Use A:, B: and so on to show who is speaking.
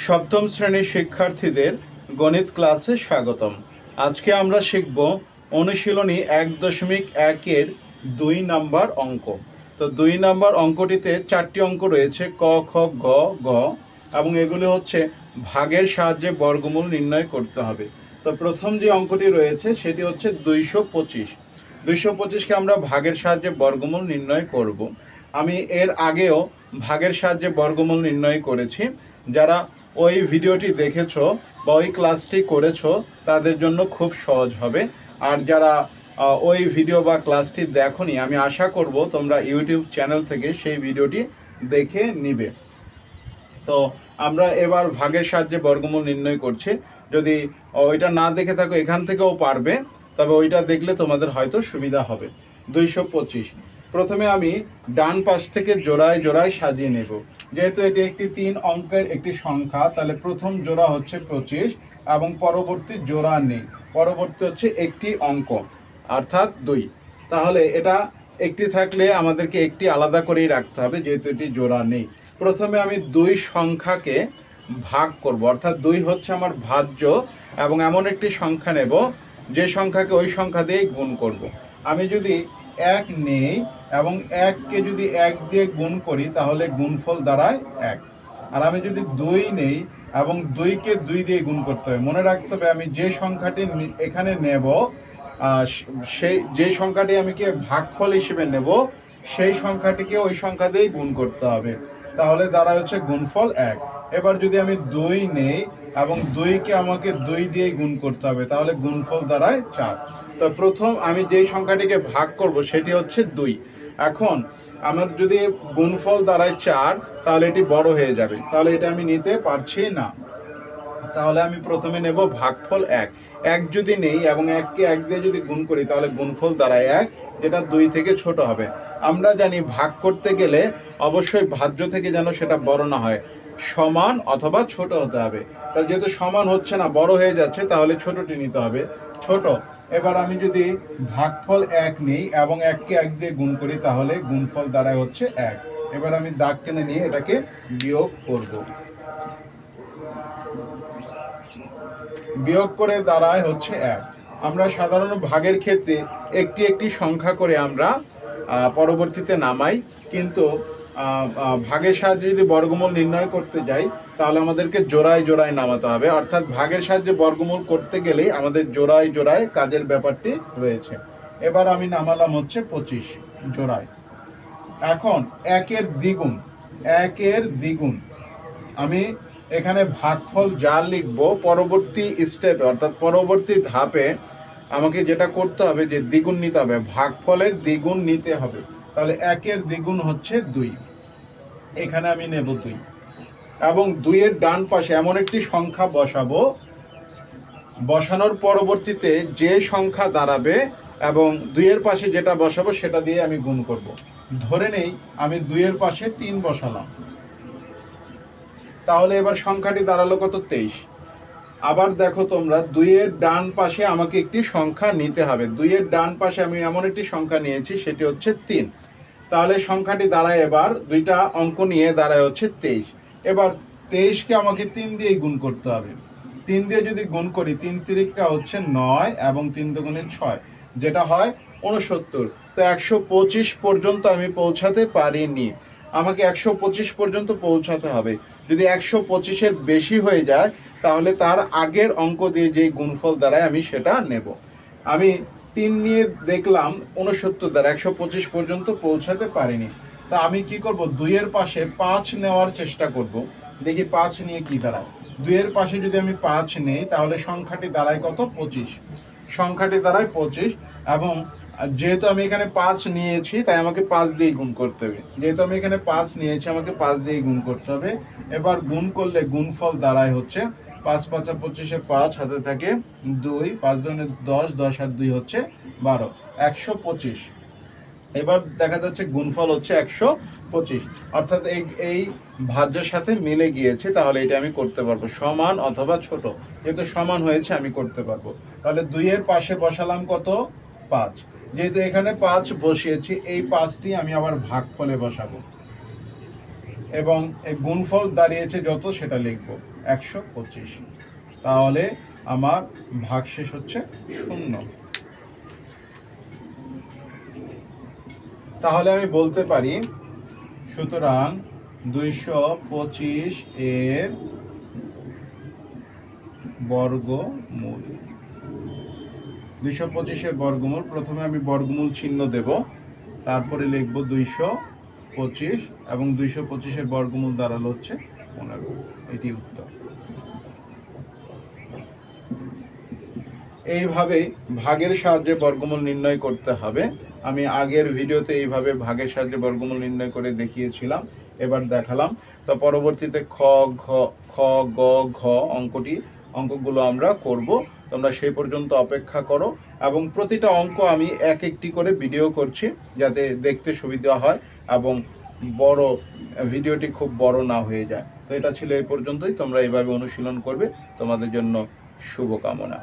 A: সপ্তম শ্রেণীর শিক্ষার্থীদের গণিত ক্লাসে স্বাগতম। আজকে আমরা শিখব অনুশীলনী 1.1-এর 2 নম্বর অঙ্ক। তো 2 নম্বর অঙ্কটিতে 4টি অঙ্ক রয়েছে, ক, খ, গ, গ, এবং এগুলি হচ্ছে ভাগের সাহায্যে বর্গমূল নির্ণয় করতে হবে। তো প্রথম যে অঙ্কটি রয়েছে সেটি হচ্ছে 225। 225কে আমরা ভাগের সাহায্যে বর্গমূল নির্ণয় করব। আমি এর আগেও ভাগের সাহায্যে বর্গমূল নির্ণয় করেছি। যারা ওই ভিডিওটি দেখেছো বা ওই ক্লাসটি করেছো তাদের জন্য খুব সহজ হবে। আর যারা ওই ভিডিও বা ক্লাসটি দেখোনি, আমি আশা করব তোমরা ইউটিউব চ্যানেল থেকে সেই ভিডিওটি দেখে নিবে। তো আমরা এবার ভাগের সাহায্যে বর্গমূল নির্ণয় করছি। যদি ওইটা না দেখে থাকো এখান থেকেও পারবে, তবে ওইটা দেখলে তোমাদের হয়তো সুবিধা হবে। 225 প্রথমে আমি ডান পাশ থেকে জোড়ায় জোড়ায় সাজিয়ে নেব। যেহেতু এটি একটি 3 অঙ্কের একটি সংখ্যা, তাহলে প্রথম জোড়া হচ্ছে 25 এবং পরবর্তী জোড়া নেই। পরবর্তী হচ্ছে একটি অঙ্ক অর্থাৎ 2। তাহলে এটা একটি থাকলে আমাদেরকে একটি আলাদা করেই রাখতে হবে, যেহেতু এটি জোড়া নেই। প্রথমে আমি 2 সংখ্যাকে ভাগ করব, অর্থাৎ 2 হচ্ছে আমার ভাজ্য, এবং এমন একটি সংখ্যা নেব যে সংখ্যাকে ওই সংখ্যা দিয়ে গুণ করব। আমি যদি 1 নেই এবং 1কে যদি 1 দিয়ে গুণ করি তাহলে গুণফল দাঁড়ায় 1। আর আমি যদি 2 নেই এবং 2কে 2 দিয়ে গুণ করতে হবে। মনে রাখতে হবে আমি যে সংখ্যাটি এখানে নেব, সেই যে সংখ্যাটি আমি কি ভাগফল হিসেবে নেব, সেই সংখ্যাটিকে ওই সংখ্যা দিয়ে গুণ করতে হবে। তাহলে দাঁড়ায় হচ্ছে গুণফল 1। এবার যদি আমি 2 নেই এবং 2কে আমাকে 2 দিয়ে গুণ করতে হবে, তাহলে গুণফল দাঁড়ায় 4। তো প্রথম আমি যেই সংখ্যাটিকে ভাগ করব সেটি হচ্ছে 2। এখন আমার যদি গুণফল দাঁড়ায় 4, তাহলে এটি বড় হয়ে যাবে, তাহলে এটা আমি নিতে পারছি না। তাহলে আমি প্রথমে নেব ভাগফল 1। 1 যদি নেই এবং 1কে 1 দিয়ে যদি গুণ করি তাহলে গুণফল দাঁড়ায় 1, যেটা 2 থেকে ছোট হবে। আমরা জানি ভাগ করতে গেলে অবশ্যই ভাজ্য থেকে যেন সেটা বড় না হয়, সমান অথবা ছোট হতে হবে। তাহলে যেহেতু সমান হচ্ছে না, বড় হয়ে যাচ্ছে, তাহলে ছোটটি নিতে হবে, ছোট। এবার আমি যদি ভাগফল 1 নিই এবং 1কে 1 দিয়ে গুণ করি তাহলে গুণফল দাঁড়ায় হচ্ছে 1। এবার আমি দাগ টেনে নিয়ে এটাকে বিয়োগ করব। বিয়োগ করে দাঁড়ায় হচ্ছে 1। আমরা সাধারণ ভাগের ক্ষেত্রে একটি একটি সংখ্যা করে আমরা পরবর্তীতে নামাই, কিন্তু ভাগের সাহায্যে যদি বর্গমূল নির্ণয় করতে যাই তাহলে আমাদেরকে জোড়ায় জোড়ায় নামাতে হবে। অর্থাৎ ভাগের সাহায্যে বর্গমূল করতে গেলেই আমাদের জোড়ায় জোড়ায় কাজের ব্যাপারটি রয়েছে। এবার আমি নামালাম হচ্ছে 25 জোড়ায়। এখন 1-এর দ্বিগুণ, 1-এর দ্বিগুণ আমি এখানে ভাগফল যা লিখব, পরবর্তী স্টেপে অর্থাৎ পরবর্তী ধাপে আমাকে যেটা করতে হবে যে দ্বিগুণ নিতে হবে, ভাগফলের দ্বিগুণ নিতে হবে। তাহলে 1-এর দ্বিগুণ হচ্ছে 2, এখানে আমি নেব 2 এবং 2-এর ডান পাশে এমন একটি সংখ্যা বসাবো, বসানোর পরবর্তীতে যে সংখ্যা দাঁড়াবে এবং 2-এর পাশে যেটা বসাবো সেটা দিয়ে আমি গুণ করব। ধরে নেই আমি 2-এর পাশে 3 বসালাম, তাহলে এবার সংখ্যাটি দাঁড়ালো কত? 23। আবার দেখো তোমরা, 2-এর ডান পাশে আমাকে একটি সংখ্যা নিতে হবে। 2-এর ডান পাশে আমি এমন একটি সংখ্যা নিয়েছি, সেটি হচ্ছে 3। তাহলে সংখ্যাটি দাঁড়ায়, এবার দুইটা অঙ্ক নিয়ে দাঁড়ায় হচ্ছে 23। এবার 23কে আমাকে 3 দিয়ে গুণ করতে হবে। 3 দিয়ে যদি গুণ করি, 3 তিরিকটা হচ্ছে 9 এবং 3 দুগুণে 6, যেটা হয় 69। তো 125 পর্যন্ত আমি পৌঁছাতে পারিনি, আমাকে 125 পর্যন্ত পৌঁছাতে হবে। যদি 125-এর বেশি হয়ে যায় তাহলে তার আগের অঙ্ক দিয়ে যেই গুণফল দাঁড়ায় আমি সেটা নেব। আমি 3 নিয়ে দেখলাম 69 দ্বারা 125 পর্যন্ত পৌঁছাতে পারিনি। তা আমি কি করব, 2-এর পাশে 5 নেওয়ার চেষ্টা করব, দেখি 5 নিয়ে কি দাঁড়ায়। 2-এর পাশে যদি আমি 5 নেই তাহলে সংখ্যাটি দাঁড়ায় কত? 25। সংখ্যাটি দাঁড়ায় 25, এবং যেহেতু আমি এখানে 5 নিয়েছি তাই আমাকে 5 দিয়ে গুণ করতে হবে। যেহেতু আমি এখানে 5 নিয়েছি আমাকে 5 দিয়ে গুণ করতে হবে। এবার গুণ করলে গুণফল দাঁড়ায় হচ্ছে 5 5 25, 5 হাতে থাকে 2, 5 দুগুণে 10, 10 আর 2 হচ্ছে 12, 125। এবার দেখা যাচ্ছে গুণফল হচ্ছে 125, অর্থাৎ এই ভাজ্যের সাথে মিলে গিয়েছে। তাহলে এটা আমি করতে পারবো, সমান অথবা ছোট। যেহেতু সমান হয়েছে আমি করতে পারবো। তাহলে 2-এর পাশে বসালাম কত? 5। যেহেতু এখানে 5 বসিয়েছি, এই 5টি আমি আবার ভাগফলে বসাবো। এবং এই গুণফল দাঁড়িয়েছে যত সেটা লিখব 125। তাহলে আমার ভাগশেষ হচ্ছে 0। তাহলে আমি বলতে পারি সুতরাং 225 এর বর্গমূল, 225 এর বর্গমূল, প্রথমে আমি বর্গমূল চিহ্ন দেব, তারপরে লিখব 225 এবং 225 এর বর্গমূল দাঁড়ালো হচ্ছে 15। এটি উত্তর। এইভাবে ভাগের সাহায্যে বর্গমূল নির্ণয় করতে হবে। আমি আগের ভিডিওতে এইভাবে ভাগের সাহায্যে বর্গমূল নির্ণয় করে দেখিয়েছিলাম, এবার দেখালাম। তো পরবর্তীতে খ গ ঘ অঙ্কগুলো আমরা করব। তোমরা সেই পর্যন্ত অপেক্ষা করো এবং প্রতিটা অঙ্ক আমি এক একটি করে ভিডিও করছি যাতে দেখতে সুবিধা হয় এবং ভিডিওটি খুব বড় না হয়ে যায়। তো এটা ছিল এই পর্যন্তই। তোমরা এইভাবে অনুশীলন করবে। তোমাদের জন্য শুভকামনা।